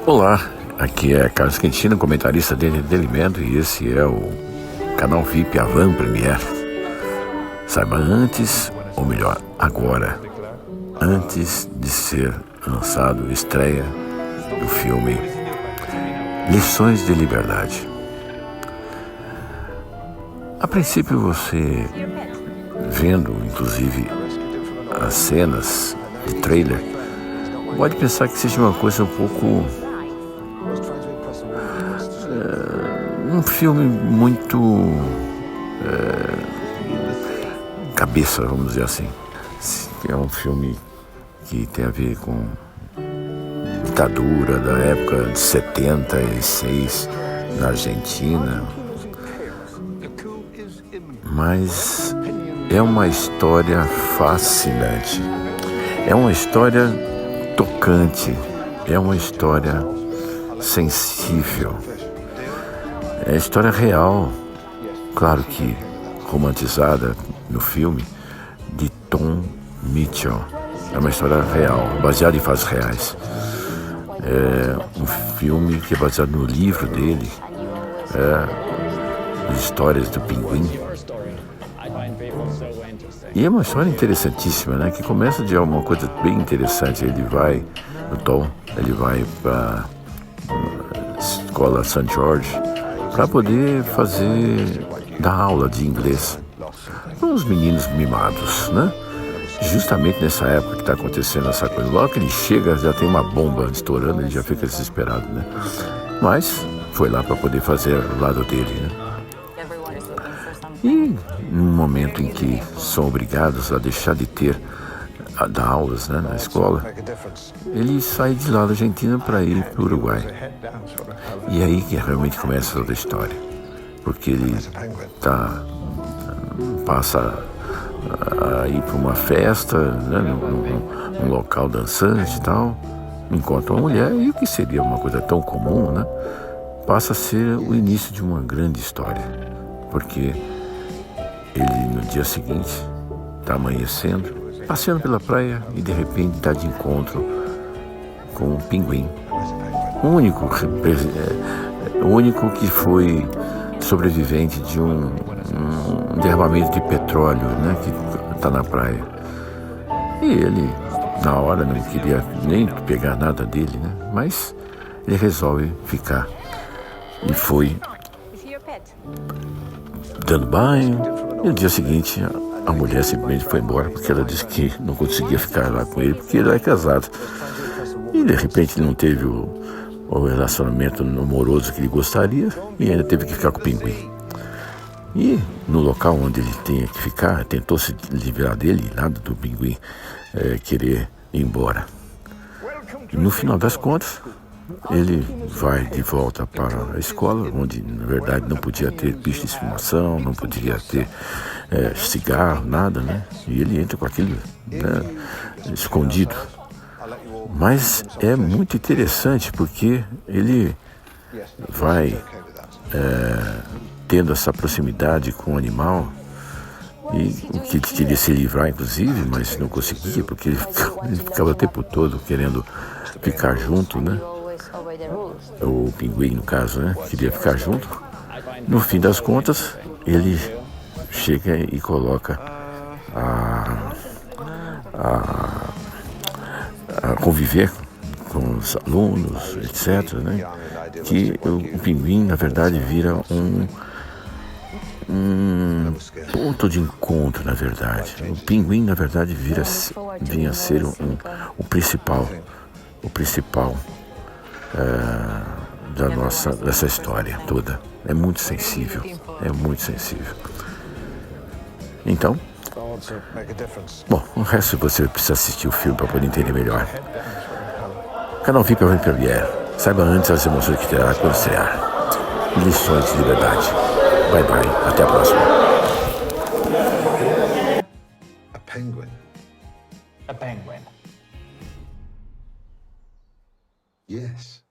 Olá, aqui é Carlos Quintino, comentarista de entretenimento, e esse é o canal VIP Avant Premiere. Saiba antes, ou melhor, agora, antes de ser lançado, estreia do filme Lições de Liberdade. A princípio você, vendo inclusive as cenas de trailer, pode pensar que seja uma coisa um pouco... um filme muito cabeça, vamos dizer assim. É um filme que tem a ver com ditadura da época de 76 na Argentina. Mas é uma história fascinante. É uma história tocante. É uma história sensível. É história real, claro que romantizada no filme, de Tom Mitchell. É uma história real, baseada em fatos reais. É um filme que é baseado no livro dele, as histórias do Pinguim. E é uma história interessantíssima, né? Que começa de uma coisa bem interessante. Ele vai para a escola St. George para poder dar aula de inglês para uns meninos mimados, né? Justamente nessa época que está acontecendo essa coisa. Logo que ele chega, já tem uma bomba estourando, ele já fica desesperado, né? Mas foi lá para poder fazer o lado dele, né? E num momento em que são obrigados a deixar de dar aulas, né, na escola, ele sai de lá da Argentina para ir para o Uruguai. E aí que realmente começa toda a história, porque ele passa a ir para uma festa, né, num local dançante e tal, encontra uma mulher, e o que seria uma coisa tão comum, né, passa a ser o início de uma grande história, porque ele no dia seguinte está amanhecendo, passeando pela praia, e de repente está de encontro com o Pinguim, o único que foi sobrevivente de um derramamento de petróleo, né, que está na praia. E ele, na hora, não queria nem pegar nada dele, né, mas ele resolve ficar. E foi dando banho, e no dia seguinte a mulher simplesmente foi embora, porque ela disse que não conseguia ficar lá com ele, porque ele é casado. E de repente não teve o relacionamento amoroso que ele gostaria, e ainda teve que ficar com o Pinguim. E no local onde ele tinha que ficar, tentou se livrar dele, nada do Pinguim querer ir embora. E no final das contas, ele vai de volta para a escola, onde na verdade não podia ter bicho de estimação, não podia ter cigarro, nada, né? E ele entra com aquilo, né, escondido. Mas é muito interessante, porque ele vai tendo essa proximidade com o animal, e o que ele queria se livrar, inclusive, mas não conseguia, porque ele ficava o tempo todo querendo ficar junto, né? O Pinguim, no caso, né? Queria ficar junto. No fim das contas, ele chega e coloca a conviver com os alunos, etc., né? Que o Pinguim, na verdade, vira um ponto de encontro, na verdade. O Pinguim, na verdade, vinha a ser o principal dessa história toda. É muito sensível, Então, bom, o resto você precisa assistir o filme para poder entender melhor. Canal VIP Avant Premiere. Saiba antes as emoções que terá quando estrear. Lições de Liberdade. Bye bye, até a próxima. A penguin. A penguin. Yes.